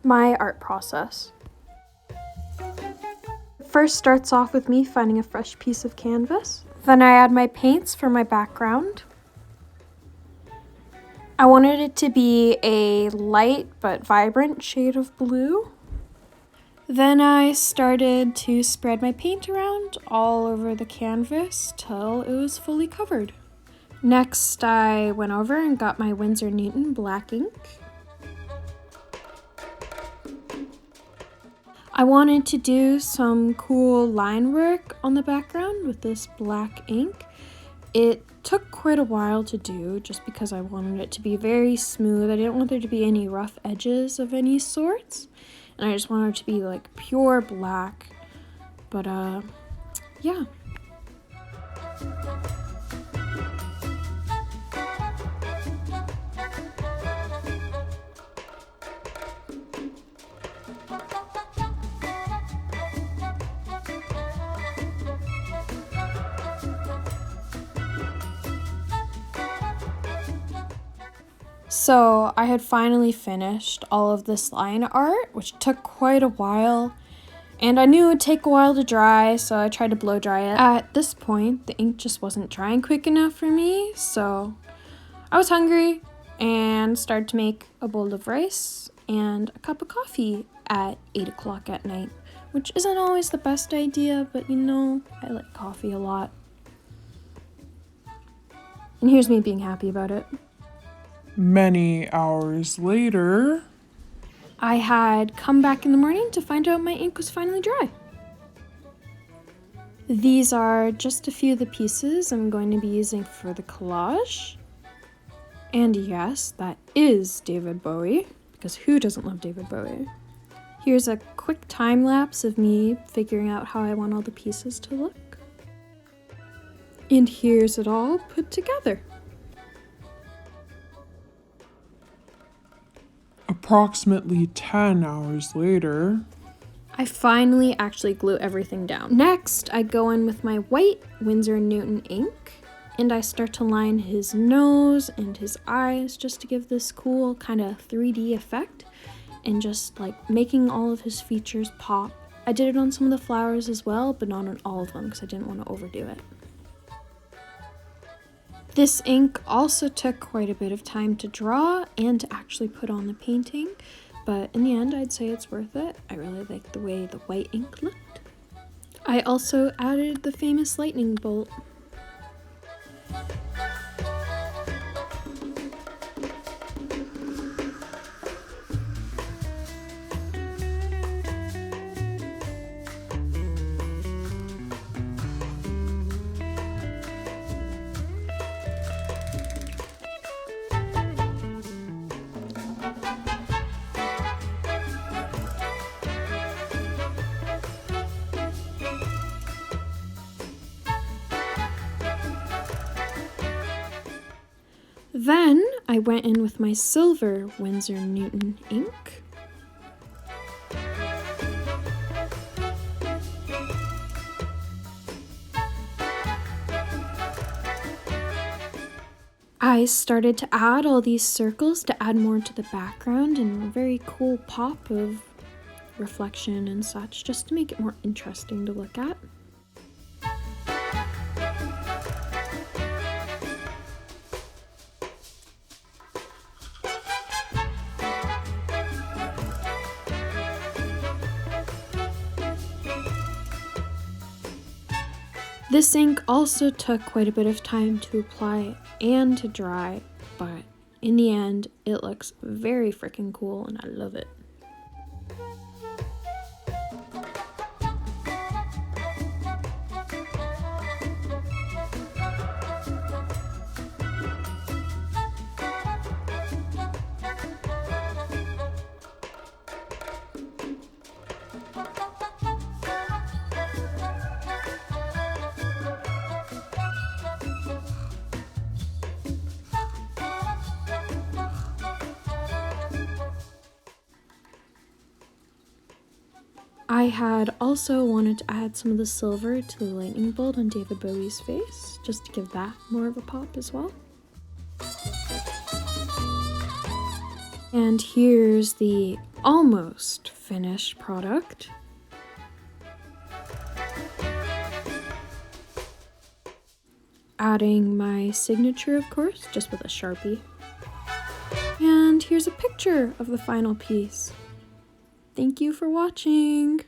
my art process. First starts off with me finding a fresh piece of canvas. Then I add my paints for my background. I wanted it to be a light but vibrant shade of blue. Then I started to spread my paint around all over the canvas till it was fully covered. Next, I went over and got my Winsor Newton black ink. I wanted to do some cool line work on the background with this black ink. It took quite a while to do just because I wanted it to be very smooth. I didn't want there to be any rough edges of any sorts. And I just wanted it to be like pure black. But yeah. So I had finally finished all of this line art, which took quite a while, and I knew it would take a while to dry, so I tried to blow dry it. At this point, the ink just wasn't drying quick enough for me, so I was hungry and started to make a bowl of rice and a cup of coffee at 8 o'clock at night, which isn't always the best idea, but you know, I like coffee a lot. And here's me being happy about it. Many hours later, I had come back in the morning to find out my ink was finally dry. These are just a few of the pieces I'm going to be using for the collage. And yes, that is David Bowie, because who doesn't love David Bowie? Here's a quick time lapse of me figuring out how I want all the pieces to look. And here's it all put together. approximately 10 hours later, I finally actually glue everything down. Next, I go in with my white Winsor Newton ink and I start to line his nose and his eyes just to give this cool kind of 3D effect and just like making all of his features pop. I did it on some of the flowers as well, but not on all of them because I didn't want to overdo it. This ink also took quite a bit of time to draw and to actually put on the painting, but in the end I'd say it's worth it. I really like the way the white ink looked. I also added the famous lightning bolt. Then I went in with my silver Winsor Newton ink. I started to add all these circles to add more to the background and a very cool pop of reflection and such, just to make it more interesting to look at. This ink also took quite a bit of time to apply and to dry, but in the end, it looks very freaking cool and I love it. I had also wanted to add some of the silver to the lightning bolt on David Bowie's face, just to give that more of a pop as well. And here's the almost finished product. Adding my signature, of course, just with a Sharpie. And here's a picture of the final piece. Thank you for watching.